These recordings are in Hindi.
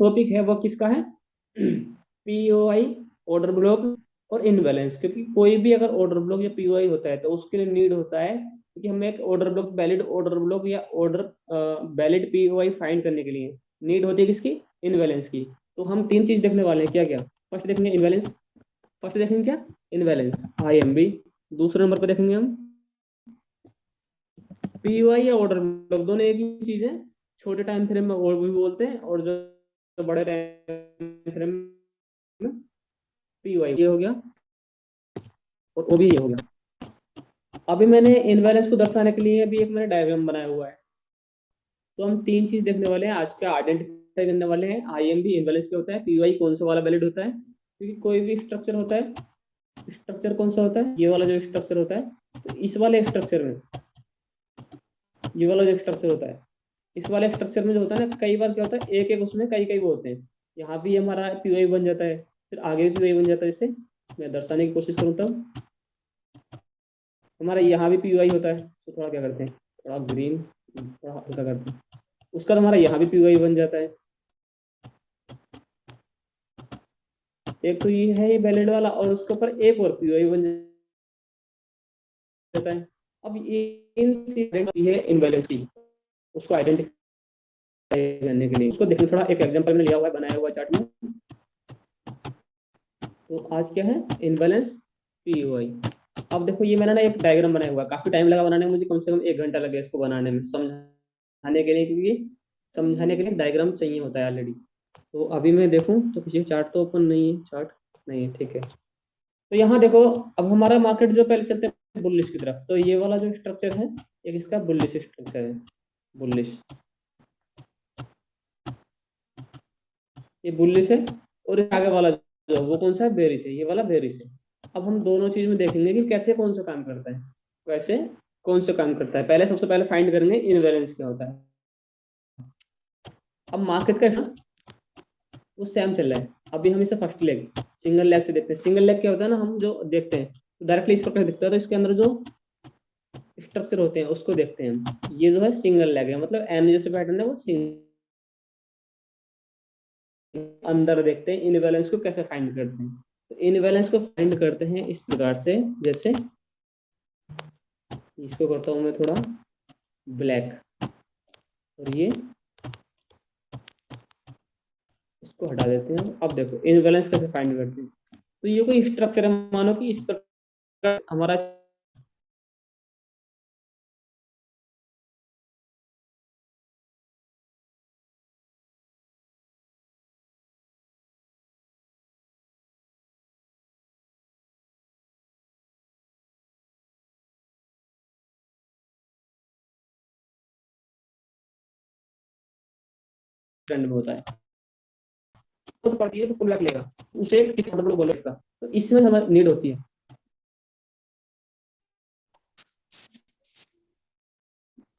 टॉपिक है वो किसका है? पीओआई, ऑर्डर ब्लॉक और इनबैलेंस। क्योंकि कोई भी अगर ऑर्डर ब्लॉक या पीओआई होता है तो उसके लिए नीड होता है, क्योंकि हमें एक order block, valid order block या ऑर्डर वैलिड पीओआई फाइंड करने के लिए नीड होती है किसकी? इनबैलेंस की। तो हम तीन चीज देखने वाले हैं, क्या क्या? फर्स्ट देखेंगे इनबैलेंस, फर्स्ट देखेंगे क्या? Imbalance, IMB. दूसरे नंबर पर देखेंगे हम पीओआई या ऑर्डर ब्लॉक, दोनों एक ही चीज है। छोटे टाइम फ्रेम में और भी बोलते हैं, और जो बड़े टाइम फ्रेम में पीओआई, ये हो गया और वो भी ये हो गया। अभी मैंने इनवैलेंस को दर्शाने के लिए भी एक मैंने डायग्राम बनाया हुआ है। तो हम तीन चीज देखने वाले हैं आज का, आइडेंटिफाई करने वाले हैं आईएमबी इनवैलेंस क्या होता है, पीओआई कौन सा वाला वैलिड होता है। क्योंकि कोई भी स्ट्रक्चर होता है, स्ट्रक्चर कौन सा होता है? ये वाला जो स्ट्रक्चर होता है, तो इस वाले स्ट्रक्चर में, ये वाला जो स्ट्रक्चर होता है, इस वाले स्ट्रक्चर में जो होता है ना, कई बार क्या होता है, एक एक उसमें कई कई वो होते हैं। यहाँ भी हमारा पीओआई बन जाता है, फिर आगे भी पीओआई बन जाता है। इसे मैं दर्शाने की कोशिश करूँ तब हमारा यहाँ भी पीओआई होता है। तो थोड़ा क्या करते हैं, थोड़ा ग्रीन, थोड़ा हल्का करते हैं, उसका हमारा यहाँ भी पीओआई बन जाता है। एक तो ये है ये वैलिड वाला, और उसके ऊपर एक और पीओआई बन जाता है। अब ये है इनवैलेंस की, उसको आइडेंटिफाई करने के लिए उसको देखिए, थोड़ा एक एग्जांपल में लिया हुआ है, बनाया हुआ चार्ट में। तो आज क्या है? Imbalance POI. अब देखो ये मैंने ना एक डायग्राम बनाया हुआ है, काफी टाइम लगा बनाने में, मुझे कम से कम 1 घंटा लगे इसको बनाने में, समझाने के लिए, क्योंकि समझाने के लिए डायग्राम चाहिए होता है ऑलरेडी। तो अभी मैं देखूं तो किसी चार्ट तो ओपन नहीं है, चार्ट नहीं है, ठीक है। तो यहाँ देखो, अब हमारा मार्केट जो, पहले चलते हैं बुलिश की तरफ। तो ये वाला जो स्ट्रक्चर है, एक इसका बुलिश स्ट्रक्चर है, बुलिश, ये बुलिश है। और आगे वाला जो है, वो कौन सा है? बेरिश है, ये वाला बेरिश है। अब हम दोनों चीज में देखेंगे कि कैसे कौन सा काम करता है, कैसे कौन सा काम करता है। पहले सबसे पहले फाइंड करेंगे इनवेलेंस क्या होता है। अब मार्केट का वो सेम चल रहा है। अभी हम इसे फर्स्ट लेग, सिंगल लेग से देखते हैं। सिंगल लेग क्या होता है ना, हम जो देखते हैं तो डायरेक्टली इस प्रकार दिखता है, तो इसके अंदर जो स्ट्रक्चर होते हैं उसको देखते हैं हम। ये जो है सिंगल लेग है, मतलब एन जैसे पैटर्न है, वो सिंगल। अंदर देखते हैं इनबैलेंस को कैसे फाइंड करते हैं। तो इनबैलेंस को फाइंड करते हैं इस प्रकार से, जैसे इसको करता हूं मैं थोड़ा ब्लैक, और ये इसको हटा देते हैं। अब देखो इनबैलेंस कैसे फाइंड करते हैं। तो ये कोई स्ट्रक्चर है, मानो कि इस प्रकार हमारा ट्रेंड में होता है, तो पड़ती है तो पुल बैक लेगा, उसे किसी मतलब बोलेगा। तो इसमें हमारी नीड होती है।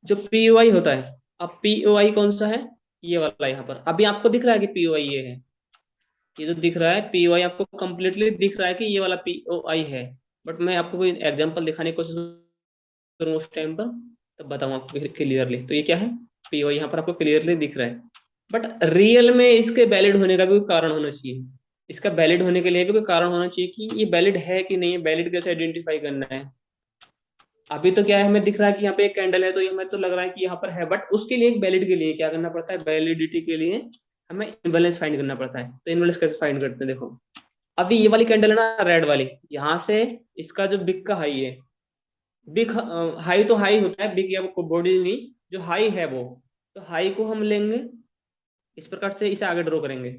जो पीओआई होता है, अब पीओआई कौन सा है? ये वाला यहाँ पर अभी आपको दिख रहा है कि पीओआई ये है। ये जो दिख रहा है पीओआई, आपको कंप्लीटली दिख रहा है कि ये वाला पीओआई है। बट मैं आपको कोई एग्जांपल दिखाने की कोशिश करूँ उस टाइम पर, तब बताऊँ आपको क्लियरली। तो ये क्या है? पीओआई यहाँ पर आपको क्लियरली दिख रहा है। बट रियल में इसके वैलिड होने का भी कोई कारण होना चाहिए। इसका वैलिड होने के लिए भी कोई कारण होना चाहिए कि ये वैलिड है कि नहीं। वैलिड कैसे आइडेंटिफाई करना है? अभी तो क्या है, हमें दिख रहा है कि यहाँ पे एक कैंडल है, तो ये हमें तो लग रहा है कि यहाँ पर है। बट उसके लिए एक वैलिड के लिए क्या करना पड़ता है? वैलिडिटी के लिए हमें इनबैलेंस फाइंड करना पड़ता है। तो इनबैलेंस कैसे फाइंड करते हैं? देखो अभी ये वाली कैंडल है ना, रेड वाली, यहाँ से इसका जो बिग का हाई है, बिग हाई तो हाई होता है, बिग या बॉडी नहीं, जो हाई है वो, तो हाई को हम लेंगे, इस प्रकार से इसे आगे ड्रॉ करेंगे।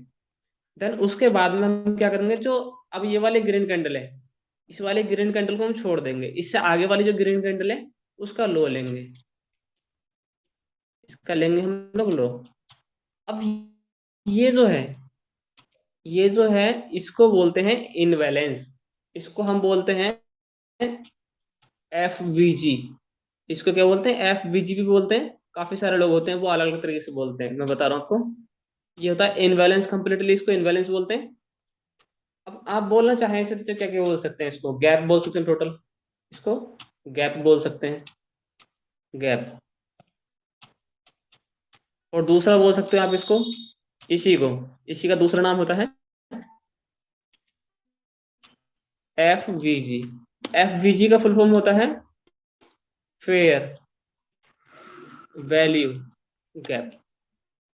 देन उसके बाद में हम क्या करेंगे, जो अब ये वाले ग्रीन कैंडल है, इस वाले ग्रीन कैंडल को हम छोड़ देंगे। इससे आगे वाली जो ग्रीन कैंडल है उसका लो लेंगे, इसका लेंगे हम लोग लो। अब ये जो है, ये जो है, इसको बोलते हैं इनवैलेंस। इसको हम बोलते हैं एफ वी जी। इसको क्या बोलते हैं? एफ वी जी भी बोलते हैं। काफी सारे लोग होते हैं वो अलग अलग तरीके से बोलते हैं, मैं बता रहा हूँ आपको। ये होता है इनवैलेंस, कंप्लीटली इसको इनवैलेंस बोलते हैं। अब आप बोलना चाहें इसे तो क्या क्या बोल सकते हैं? इसको गैप बोल सकते हैं टोटल, इसको गैप बोल सकते हैं, गैप। और दूसरा बोल सकते हो आप इसको इसी का दूसरा नाम होता है FVG। FVG का फुल फॉर्म होता है fair value gap.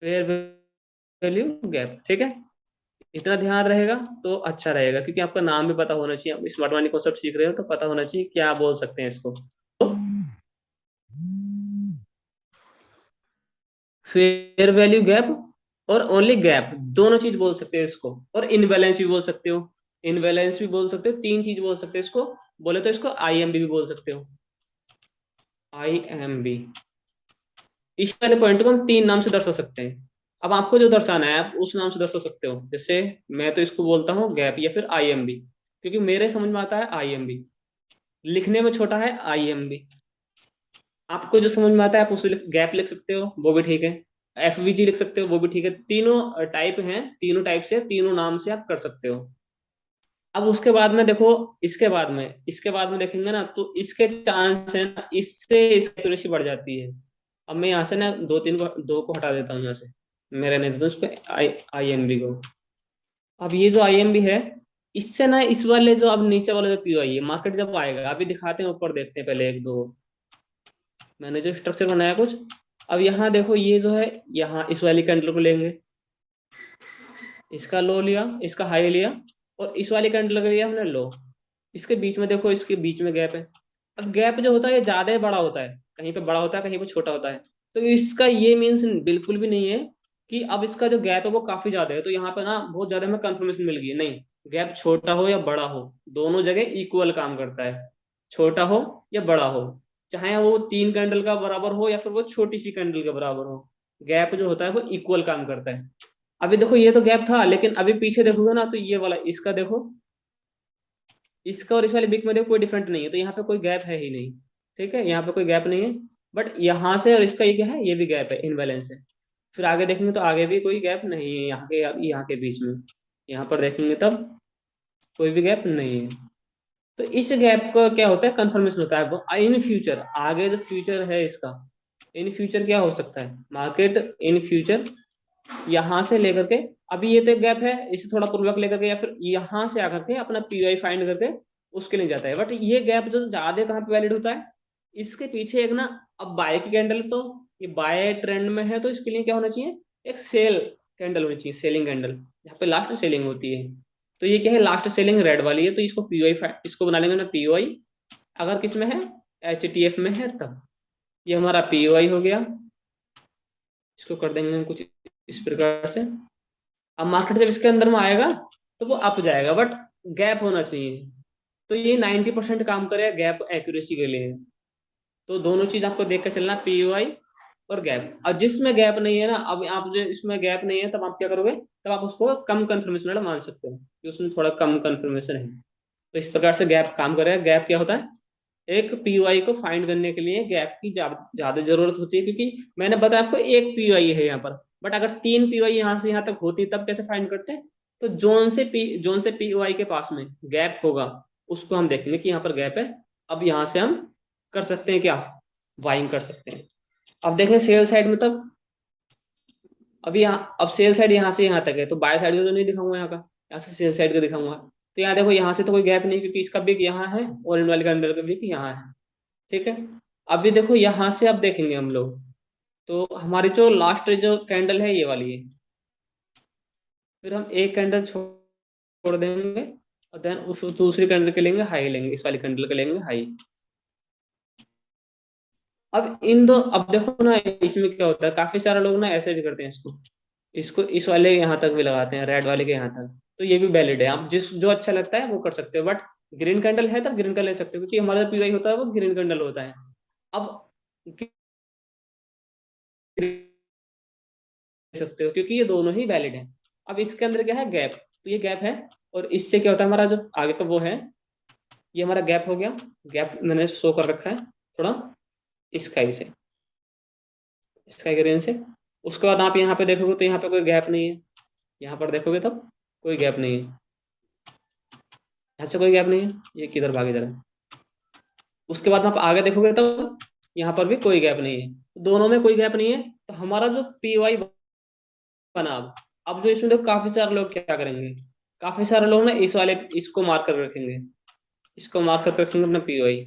Fair value gap, ठीक है। इतना ध्यान रहेगा तो अच्छा रहेगा, क्योंकि आपका नाम भी पता होना चाहिए। आप स्मार्ट मनी कॉन्सेप्ट सीख रहे हो तो पता होना चाहिए क्या बोल सकते हैं इसको। तो फेयर वैल्यू गैप और ओनली गैप, दोनों चीज बोल सकते हो इसको। और इनबैलेंस भी बोल सकते हो, इनबैलेंस भी बोल सकते हो, तीन चीज बोल सकते हो इसको। बोले तो इसको IMB भी बोल सकते हो, IMB। इस वाले पॉइंट को हम तीन नाम से दर्शा सकते हैं। अब आपको जो दर्शाना है आप उस नाम से दर्शा सकते हो। जैसे मैं तो इसको बोलता हूँ गैप या फिर IMB, क्योंकि मेरे समझ में आता है IMB, लिखने में छोटा है IMB। आपको जो समझ में आता है आप उसे गैप लिख सकते हो, वो भी ठीक है। FVG लिख सकते हो, वो भी ठीक है। तीनों टाइप हैं, तीनों टाइप से, तीनों नाम से आप कर सकते हो। अब उसके बाद में देखो, इसके बाद में देखेंगे ना, तो इसके चांस है ना, इससे इसकी एक्यूरेसी बढ़ जाती है। अब मैं यहाँ से ना दो को हटा देता हूँ यहाँ से, मैं रहने देता हूँ उसको, IMB को। अब ये जो IMB है, इससे ना इस वाले जो अब नीचे वाला जो POI है, मार्केट जब आएगा, अभी दिखाते हैं, ऊपर देखते हैं पहले एक दो। मैंने जो स्ट्रक्चर बनाया कुछ, अब यहाँ देखो ये जो है, यहाँ इस वाली कैंडल को लेंगे, इसका लो लिया, इसका हाई लिया, और इस वाली कैंडल का लिया हमने लो। इसके बीच में देखो, इसके बीच में गैप है। अब गैप जो होता है ये ज्यादा ही बड़ा होता है, कहीं पे बड़ा होता है, कहीं पे छोटा होता है। तो इसका ये मीन्स बिल्कुल भी नहीं है कि अब इसका जो गैप है वो काफी ज्यादा है, तो यहाँ पे ना बहुत ज्यादा हमें कंफर्मेशन मिल गई, नहीं। गैप छोटा हो या बड़ा हो, दोनों जगह इक्वल काम करता है। छोटा हो या बड़ा हो, चाहे वो तीन कैंडल का बराबर हो या फिर वो छोटी सी कैंडल का बराबर हो, गैप जो होता है वो इक्वल काम करता है। अभी देखो ये तो गैप था, लेकिन अभी पीछे देखोगे ना, तो ये वाला इसका देखो, इसका और इस वाले बिग में देखो कोई डिफरेंट नहीं है, तो यहाँ पे कोई गैप है ही नहीं। ठीक है, यहाँ पे कोई गैप नहीं है। बट यहाँ से और इसका ये क्या है, ये भी गैप है, इनबैलेंस है। फिर आगे देखेंगे तो आगे भी कोई गैप नहीं है, यहाँ के बीच में, यहाँ पर देखेंगे तब कोई भी गैप नहीं है। तो इस गैप का क्या होता है, कंफर्मेशन होता है वो इन फ्यूचर, आगे जो फ्यूचर है इसका। इन फ्यूचर क्या हो सकता है, मार्केट इन फ्यूचर यहाँ से लेकर के, अभी ये तो गैप है, इसे थोड़ा पूर्वक लेकर के या फिर यहाँ से आकर के अपना POI फाइंड करके उसके लिए जाता है। बट ये गैप जो ज्यादा कहाँ पे वैलिड होता है, इसके पीछे एक ना, अब बाय की कैंडल, तो ये बाय ट्रेंड में है, तो इसके लिए क्या होना चाहिए, एक सेल कैंडल होनी चाहिए, सेलिंग कैंडल, यहाँ पे लास्ट सेलिंग होती है। तो ये क्या है, लास्ट सेलिंग रेड वाली है, तो इसको POI, इसको बना लेंगे ना POI। अगर किस में है, HTF में है तब। ये हमारा POI हो गया, इसको कर देंगे हम कुछ इस प्रकार से। अब मार्केट जब इसके अंदर में आएगा तो वो अप जाएगा, बट गैप होना चाहिए। तो ये 90% काम करेगा गैप एक्यूरेसी के लिए। तो दोनों चीज आपको देख कर चलना, POI और गैप। और जिसमें गैप नहीं है ना, अब आप जो इसमें गैप नहीं है, तब आप क्या करोगे, तब आप उसको कम कंफर्मेशन वाला मान सकते हो कि उसमें थोड़ा कम कंफर्मेशन है। तो इस प्रकार से गैप काम करेगा। गैप क्या होता है, एक POI को फाइंड करने के लिए गैप की ज्यादा जरूरत होती है, क्योंकि मैंने बताया आपको एक POI है यहाँ पर। बट अगर तीन POI यहाँ से यहाँ तक होती तब कैसे फाइंड करते हैं, तो जोन से POI के पास में गैप होगा, उसको हम देखेंगे कि यहाँ पर गैप है। अब यहाँ से हम कर सकते हैं क्या, बाइंग कर सकते हैं। अब देखें सेल साइड में, तब अभी यहाँ, अब सेल साइड यहाँ से यहाँ तक है, तो बाय साइड का तो नहीं दिखाऊंगा यहाँ का, यहाँ से सेल साइड का दिखाऊंगा। तो यहाँ देखो, यहाँ से तो कोई गैप नहीं, क्योंकि इसका बिग यहाँ है और इन वाले का अंदर का बिग यहाँ है। ठीक है। अभी देखो यहाँ से अब देखेंगे हम लोग, तो हमारी जो लास्ट जो कैंडल है ये वाली है। फिर हम एक कैंडल छोड़ देंगे, और देन उस दूसरी कैंडल के लेंगे हाई, लेंगे इस वाली कैंडल के लेंगे हाई। अब इन दो, अब देखो ना, इसमें क्या होता है, काफी सारे लोग ना ऐसे भी करते हैं इसको, इसको इस वाले यहाँ तक भी लगाते हैं, रेड वाले के यहाँ तक। तो ये भी वैलिड है, आप जिस जो अच्छा लगता है वो कर सकते हो। बट ग्रीन कैंडल है तब ग्रीन कैंडल ले सकते हो, क्योंकि हमारा POI होता है वो ग्रीन कैंडल होता है। अब सकते हो, क्योंकि ये दोनों ही वैलिड है। अब इसके अंदर क्या है, गैप, तो ये गैप है। और इससे क्या होता है, हमारा जो आगे का वो है, ये हमारा गैप हो गया। गैप मैंने शो कर रखा है थोड़ा स्काई से, स्काई ग्रीन से। उसके बाद आप यहाँ पे देखोगे तो यहाँ पे कोई गैप नहीं है, यहाँ पर देखोगे तब कोई गैप नहीं है, यहाँ से कोई गैप नहीं है, ये किधर भाग इधर है। उसके बाद आप आगे देखोगे तब यहाँ पर भी कोई गैप नहीं है, दोनों में कोई गैप नहीं है। तो हमारा जो POI बना, अब जो इसमें देखो काफी सारे लोग क्या करेंगे, काफी सारे लोग ना इस वाले इसको मार्क कर रखेंगे, इसको मार्क कर रखेंगे अपना पीओआई।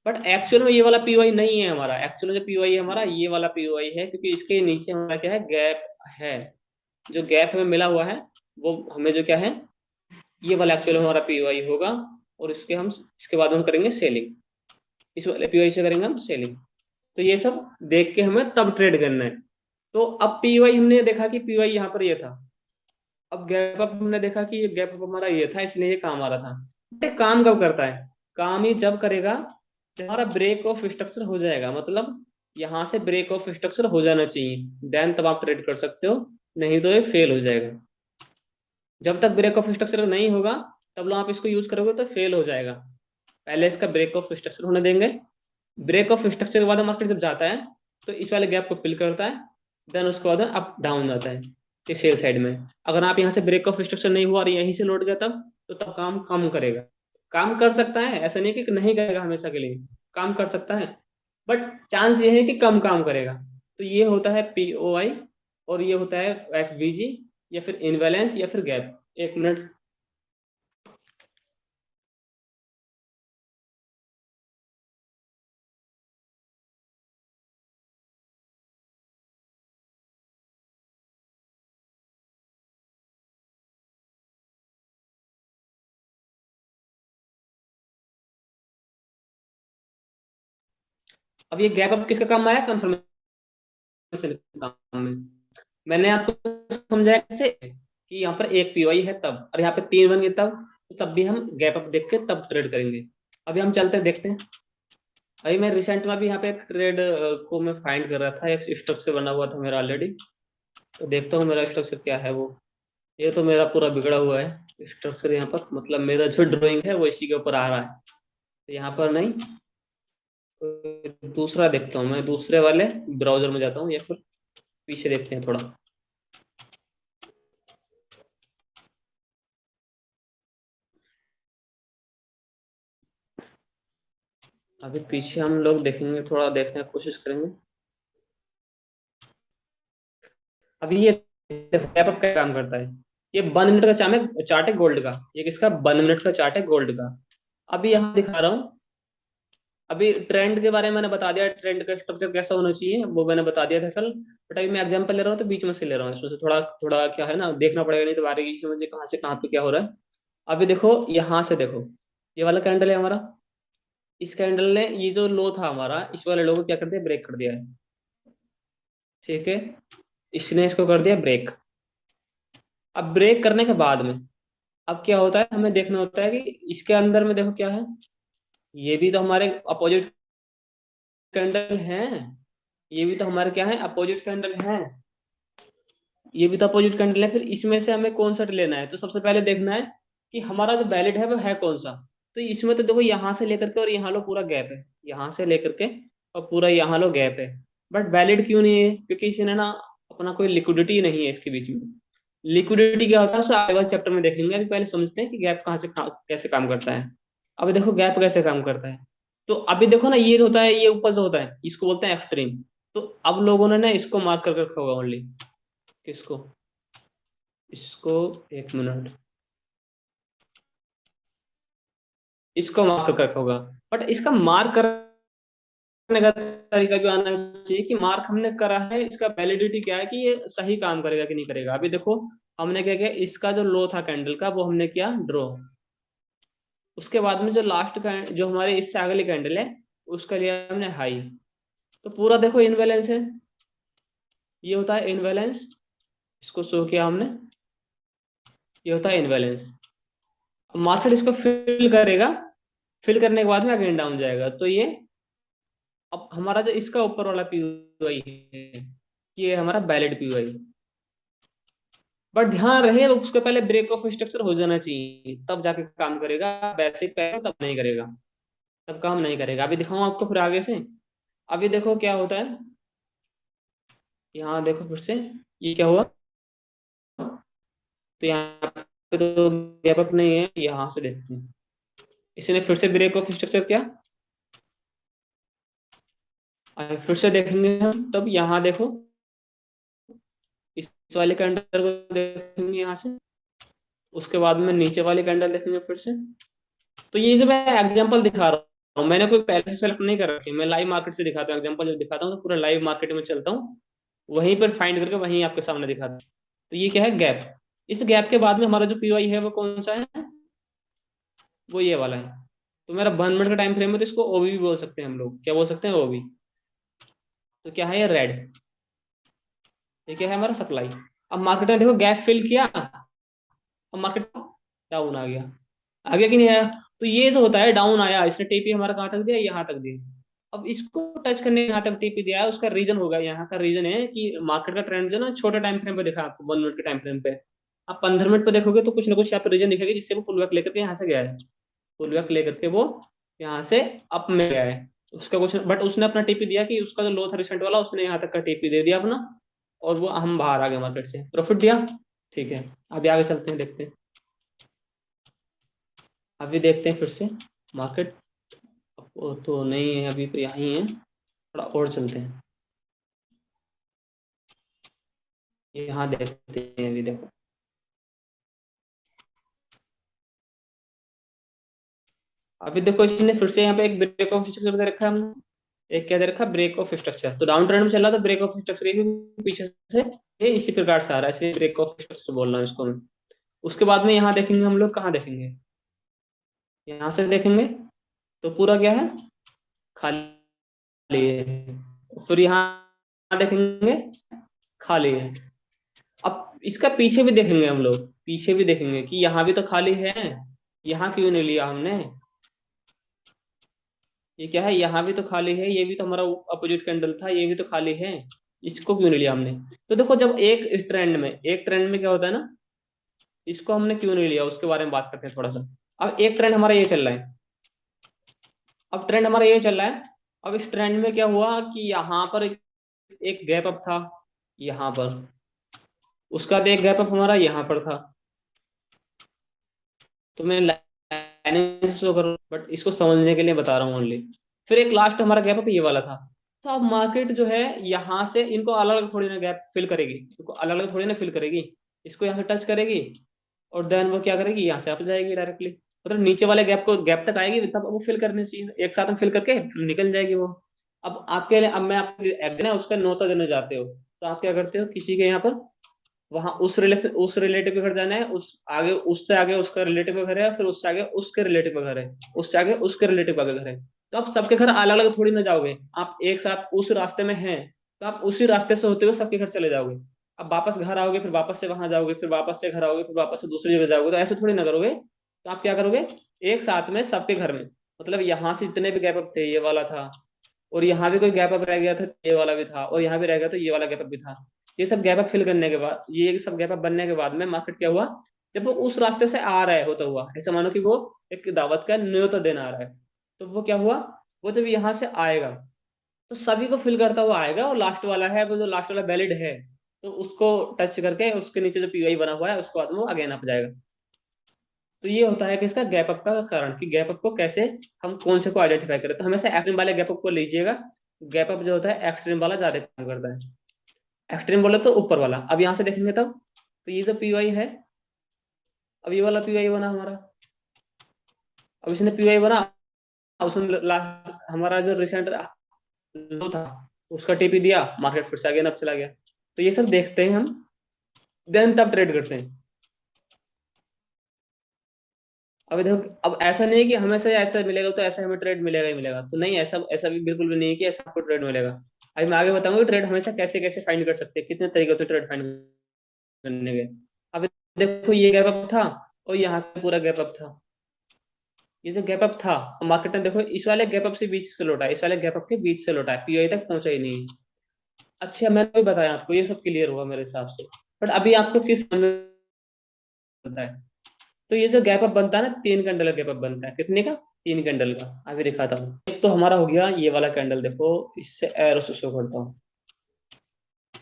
बट एक्चुअल में ये वाला पीओआई नहीं है हमारा, एक्चुअल में जो पीओआई है हमारा ये वाला पीओआई है, क्योंकि इसके नीचे हमारा क्या है, गैप है। जो गैप हमें मिला हुआ है वो हमें जो क्या है, ये वाला एक्चुअल में हमारा पीओआई होगा। और इसके बाद हम करेंगे सेलिंग, इस वाले पीओआई से करेंगे हम सेलिंग। तो ये सब देख के हमें तब ट्रेड करना है। तो अब पीओआई हमने देखा कि पीओआई यहाँ पर ये था। अब गैप अप हमने देखा कि ये गैप अप हमारा ये था, इसलिए ये काम आ रहा था। ये काम कब करता है, काम ही जब करेगा जब हमारा ब्रेक ऑफ स्ट्रक्चर हो जाएगा, मतलब यहाँ से ब्रेक ऑफ स्ट्रक्चर हो जाना चाहिए, देन तब आप ट्रेड कर सकते हो, नहीं तो ये फेल हो जाएगा। जब तक ब्रेक ऑफ स्ट्रक्चर नहीं होगा तब लोग आप इसको यूज करोगे तो फेल हो जाएगा। पहले इसका ब्रेक ऑफ स्ट्रक्चर होने देंगे। ब्रेक ऑफ स्ट्रक्चर के बाद मार्केट जब जाता है तो इस वाले गैप को फिल करता है, देन उसके बाद अप डाउन जाता है कि सेल साइड में। अगर आप यहाँ से ब्रेक ऑफ स्ट्रक्चर नहीं हुआ और यहीं से लौट गया तब, तो तब काम कम करेगा। काम कर सकता है, ऐसा नहीं कि नहीं करेगा, हमेशा के लिए काम कर सकता है, बट चांस ये है कि कम काम करेगा। तो ये होता है पीओआई, और ये होता है एफवीजी, या फिर इनवैलेंस, या फिर गैप। एक मिनट। अब ये गैप अब किसका काम आया, कंफर्मेशन का काम में। मैंने आपको समझाया कैसे कि यहाँ पर एक पीओआई है तब, और यहाँ पे तीन बन गए तब, तो तब भी हम गैप अप देख के तब ट्रेड करेंगे। अभी हम चलते हैं, देखते हैं। अभी मैं रिसेंट में भी यहाँ पे एक ट्रेड को मैं फाइंड कर रहा था, एक स्ट्रक्चर बना हुआ था मेरा ऑलरेडी। तो देखता हूँ मेरा स्ट्रक्चर क्या है वो। ये तो मेरा पूरा बिगड़ा हुआ है स्ट्रक्चर यहाँ पर, मतलब मेरा जो ड्राइंग है वो इसी के ऊपर आ रहा है। तो यहाँ पर नहीं, दूसरा देखता हूँ, मैं दूसरे वाले ब्राउजर में जाता हूँ, या फिर पीछे देखते हैं थोड़ा। अभी पीछे हम लोग देखेंगे, थोड़ा देखने की कोशिश करेंगे। अभी ये गैप अप क्या काम करता है, ये 1 मिनट का चार्ट है गोल्ड का। ये किसका, 1 मिनट का चार्ट है गोल्ड का। अभी यहाँ दिखा रहा हूँ। अभी ट्रेंड के बारे में मैंने बता दिया, ट्रेंड का स्ट्रक्चर कैसा होना चाहिए वो मैंने बता दिया था कल। बट अभी मैं एग्जांपल ले रहा हूँ तो बीच में से ले रहा हूँ, इसमें से थोड़ा थोड़ा क्या है ना, देखना पड़ेगा, नहीं तो बारीकी से मुझे कहाँ से कहाँ पे क्या हो रहा है। अभी देखो, यहाँ से देखो, ये वाला कैंडल है हमारा। इस कैंडल ने ये जो लो था हमारा, इस वाले लो को क्या कर दिया, ब्रेक कर दिया है। ठीक है, इसने इसको कर दिया ब्रेक। अब ब्रेक करने के बाद में अब क्या होता है, हमें देखना होता है कि इसके अंदर में देखो क्या है। ये भी तो हमारे अपोजिट कैंडल हैं, ये भी तो हमारे क्या है, अपोजिट कैंडल हैं। ये भी तो अपोजिट कैंडल है, फिर इसमें से हमें कौन सा लेना है, तो सबसे पहले देखना है कि हमारा जो वैलिड है वो है कौन सा। तो इसमें तो देखो यहाँ से लेकर के और यहाँ लो पूरा गैप है, यहाँ से लेकर के और पूरा यहाँ लो गैप है। बट वैलिड क्यों नहीं है, क्योंकि इसने ना अपना कोई लिक्विडिटी नहीं है इसके बीच में। लिक्विडिटी क्या होता है उसको आगे वाले चैप्टर में देखेंगे, अभी पहले समझते हैं कि गैप कैसे काम करता है। अब देखो गैप कैसे काम करता है। तो अभी देखो ना, ये जो होता है, ये ऊपर जो होता है इसको बोलते हैं एक्सट्रीम। तो अब लोगों ने ना इसको मार्क कर रखा होगा ओनली, किसको, इसको, एक मिनट, इसको मार्क कर रखा होगा। बट इसका मार्क करने का तरीका भी आना चाहिए कि मार्क हमने करा है, इसका वैलिडिटी क्या है कि ये सही काम करेगा कि नहीं करेगा। अभी देखो, हमने क्या किया, इसका जो लो था कैंडल का वो हमने किया ड्रॉ। उसके बाद में जो लास्ट का जो हमारे इससे अगली कैंडल है उसका लिया हमने हाई। तो पूरा देखो इनबैलेंस है, ये होता है इनबैलेंस। इसको शो किया हमने, ये होता है इनबैलेंस। अब मार्केट इसको फिल करेगा, फिल करने के बाद में अगेन डाउन जाएगा। तो ये अब हमारा जो इसका ऊपर वाला पीओआई है, ये हमारा वैलिड पीओआई। बट ध्यान रहे उसके पहले ब्रेक ऑफ स्ट्रक्चर हो जाना चाहिए, तब जाके काम करेगा। वैसे ही पहले तब नहीं करेगा, तब काम नहीं करेगा। अभी दिखाऊं आपको फिर आगे से। अभी देखो क्या होता है, यहाँ देखो फिर से, ये क्या हुआ। तो यहाँ पे तो गैप अप नहीं है, यहाँ से देखते हैं। इसने फिर से ब्रेक ऑफ स्ट्रक्चर किया। फिर से देखेंगे हम, तब यहाँ देखो, इस वाले कैंडल को देखेंगे यहाँ से, उसके बाद में नीचे वाले कैंडल देखेंगे फिर से। तो ये जो मैं एग्जांपल दिखा रहा हूँ, मैंने कोई पहले से सेलेक्ट नहीं कर रखी, मैं लाइव मार्केट से दिखाता हूँ एग्जांपल। जब दिखाता हूँ तो पूरा लाइव मार्केट में चलता हूँ, वहीं पर फाइंड करके वहीं आपके सामने दिखाता हूँ। तो ये क्या है, गैप। इस गैप के बाद में हमारा जो पीवाई है वो कौन सा है, वो ये वाला है। तो मेरा 1 मिनट का टाइम फ्रेम है, तो इसको ओबी भी बोल सकते हैं हम लोग। क्या बोल सकते हैं, ओबी। तो क्या है ये, रेड। ये क्या है, हमारा सप्लाई। अब मार्केट ने देखो गैप फिल किया, अब मार्केट डाउन आ गया। आ गया कि नहीं आया। तो ये जो होता है डाउन आया, इसने टीपी हमारा कहाँ तक दिया, यहाँ तक दिया। अब इसको टच करने यहाँ तक टीपी दिया है, उसका रीजन होगा, यहाँ का रीजन है कि मार्केट का ट्रेंड जो ना छोटे टाइम फ्रेम पे दिखा आपको, 1 मिनट के टाइम फ्रेम पे। आप 15 मिनट पे देखोगे तो कुछ ना कुछ यहाँ पे रीजन दिखेगा, जिससे वो पुल बैक लेकर के यहाँ से गया है। पुल बैक लेकर के वो यहाँ से अप में गया है। उसका कुछ, बट उसने अपना टीपी दिया कि उसका जो लो था रिसेंट वाला, उसने यहाँ तक का टीपी दे दिया अपना, और वो हम बाहर आ गए मार्केट से, प्रॉफिट दिया। ठीक है, अभी आगे चलते हैं, देखते हैं। अभी देखते हैं फिर से मार्केट। वो तो नहीं है अभी, तो यहाँ ही है, थोड़ा और चलते हैं। यहाँ देखते हैं, अभी देखो। अभी देखो, इसने फिर से यहाँ पे एक ब्रेक ऑफ स्ट्रक्चर दे रखा है हमने। एक क्या दे रखा है, ब्रेक ऑफ स्ट्रक्चर। तो डाउन ट्रेंड में चल रहा था, ब्रेक ऑफ स्ट्रक्चर ये भी पीछे से ये इसी प्रकार से आ रहा है, इसलिए ब्रेक ऑफ स्ट्रक्चर बोल रहा हूँ इसको मैं। उसके बाद में यहाँ देखेंगे हम लोग, कहाँ देखेंगे, यहाँ से देखेंगे तो पूरा क्या है, खाली है। फिर यहाँ देखेंगे, खाली है। अब इसका पीछे भी देखेंगे हम लोग, पीछे भी देखेंगे कि यहाँ भी तो खाली है, यहाँ क्यों नहीं लिया हमने। ये क्या है, यहाँ भी तो खाली है, ये भी तो हमारा अपोजिट कैंडल था, ये भी तो खाली है, इसको क्यों नहीं लिया हमने। तो देखो, जब एक ट्रेंड में क्या होता है ना, इसको हमने क्यों नहीं लिया, उसके बारे में बात करते हैं थोड़ा सा। अब एक ट्रेंड हमारा ये चल रहा है, अब ट्रेंड हमारा ये चल रहा है। अब इस ट्रेंड में क्या हुआ कि यहाँ पर एक गैप अप था, यहाँ पर। उसका तो एक गैप अप हमारा यहाँ पर था। तो मैं लाइनें शो कर रहा हूँ, बट इसको समझने के लिए बता रहा हूँ ओनली। फिर एक लास्ट हमारा गैप अप ये वाला था। तो अब मार्केट जो है, यहाँ से इनको अलग अलग थोड़ी ना गैप फिल करेगी, इनको अलग अलग थोड़ी ना फिल करेगी। इसको यहाँ से टच करेगी, और देन वो क्या करेगी, यहाँ से अप जाएगी डायरेक्टली। मतलब नीचे वाले गैप तक आएगी, तब वो फिल करनी चाहिए, एक साथ में फिल करके फिर निकल जाएगी वो। अब मैं आपके एग्जाम है उसका नोटा देने जाते हो, तो आप क्या करते हो, किसी के यहाँ पर वहां उस रिलेटिव के घर जाना है, उस आगे, उससे आगे उसका रिलेटिव का घर है, फिर उससे आगे उसके रिलेटिव का घर है, उससे आगे उसके रिलेटिव का घर है। तो आप सबके घर अलग अलग थोड़ी ना जाओगे, आप एक साथ उस रास्ते में हैं, तो आप उसी रास्ते से होते हुए सबके घर चले जाओगे। अब वापस घर आओगे, फिर वापस से वहां जाओगे, फिर वापस से घर आओगे, फिर वापस से दूसरी जगह जाओगे, तो ऐसे थोड़ी ना करोगे। तो आप क्या करोगे, एक साथ में सबके घर में, मतलब यहाँ से जितने भी गैप अप थे, ये वाला था, और यहाँ भी कोई गैप अप रह गया था, ये वाला भी था, और यहाँ भी रह गया तो ये वाला गैप अप भी था। ये सब गैप अप फिल करने के बाद, ये सब गैप अप बनने के बाद में मार्केट क्या हुआ, जब वो उस रास्ते से आ रहा है होता हुआ, ऐसे मानो कि वो एक दावत का न्योता देना आ रहा है, तो वो क्या हुआ, वो जब यहाँ से आएगा तो सभी को फिल करता हुआ आएगा, और लास्ट वाला है वो, जो लास्ट वाला वैलिड है, तो उसको टच करके उसके नीचे जो पीवाई बना हुआ है उसके बाद में वो अगेन अप जाएगा। तो ये होता है कि इसका गैप अप का कारण, कि गैप अप को कैसे हम कौन से को आइडेंटिफाई करें। तो हमेशा एक्सट्रीम वाले गैप अप को लीजिएगा। गैप अप जो होता है एक्सट्रीम वाला ज्यादा काम करता है। एक्सट्रीम बोले तो ऊपर वाला। अब यहाँ से देखेंगे तब, तो ये जो पीवाई है, अब ये वाला पीवाई बना हमारा। अब इसने पीवाई बना, उसने हमारा जो रिसेंट लो था उसका टीपी दिया, मार्केट फिर से अगेन अप चला गया। तो ये सब देखते हैं हम, देन तब ट्रेड करते हैं। अब देखो, अब ऐसा नहीं है कि हमेशा ऐसा मिलेगा तो ऐसा हमें ट्रेड मिलेगा ही मिलेगा, तो नहीं, ऐसा ऐसा भी बिल्कुल भी नहीं है कि ऐसा आपको ट्रेड मिलेगा। अभी मैं आगे बताऊंगा ट्रेड हमेशा कैसे कैसे फाइंड कर सकते हैं, कितने तरीके होते हैं ट्रेड फाइंड करने के। अब देखो, ये गैप अप था, और यहाँ पे पूरा गैप अप था। ये जो गैप अप था, मार्केट ने देखो इस वाले गैप अप से बीच से लौटा है, इस वाले गैप अप के बीच से लौटा है, पीआई तक पहुंचा ही नहीं। अच्छा, मैंने भी बताया आपको, ये सब क्लियर हुआ मेरे हिसाब से। बट अभी आपको चीज समझ में आता है। तो ये जो गैप अप बनता है ना, 3 कैंडल का गैप अप बनता है, कितने का, 3 कैंडल का। अभी दिखाता हूँ। एक तो हमारा हो गया ये वाला कैंडल, देखो इससे एरो से शो करता हूँ।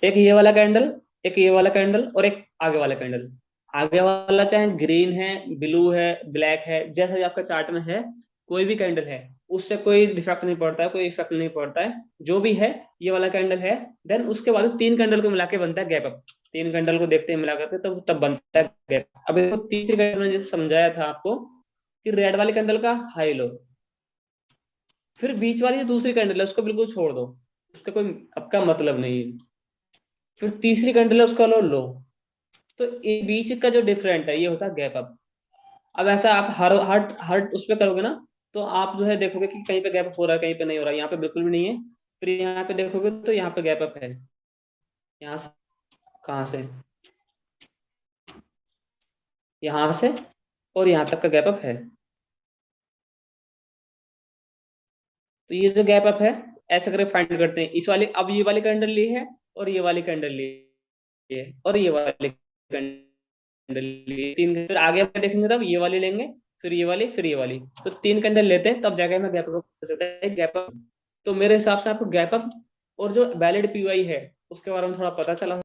एक ये वाला कैंडल, एक ये वाला कैंडल, और एक आगे वाला कैंडल। आगे वाला चाहे ग्रीन है, ब्लू है, ब्लैक है, जैसा भी आपका चार्ट में है, कोई भी कैंडल है उससे कोई डिफेक्ट नहीं पड़ता है, कोई इफेक्ट नहीं पड़ता है, जो भी है ये वाला कैंडल है। देन उसके बाद तीन कैंडल को मिला के बनता है गैप अप। तीन कैंडल को देखते हैं मिला करके तब बनता है गैप। अब देखो तीसरी कैंडल में जैसे समझाया था आपको कि रेड वाली कैंडल का हाई लो, फिर बीच वाली जो दूसरी कैंडल है उसको बिल्कुल छोड़ दो, उसका कोई आपका मतलब नहीं है। फिर तीसरी कैंडल है उसका लो, तो ये बीच का जो डिफरेंट है ये होता है गैप अप। अब ऐसा आप हर हर हर उस पे करोगे ना, तो आप जो है देखोगे कि कहीं पे गैप अप हो रहा है, कहीं पे नहीं हो रहा है, यहाँ पे बिल्कुल भी नहीं है। फिर यहाँ पे देखोगे तो यहाँ पे गैप अप है, यहाँ से, कहाँ से, यहाँ से और यहाँ तक का गैप अप है। तो ये जो गैप अप है ऐसे करके फाइंड करते हैं। इस वाले, अब ये वाली कैंडल ली है और ये वाली कैंडल ली है और ये वाली कैंडल ली है, तीन। फिर आगे हम देखेंगे तब ये वाली लेंगे, फिर ये वाली, फिर ये वाली। तो तीन कैंडल लेते हैं तब जाके हमें गैप अप, गैप अप। तो मेरे हिसाब से आपको गैप अप और जो वैलिड पीयूआई है उसके बारे में थोड़ा पता चला।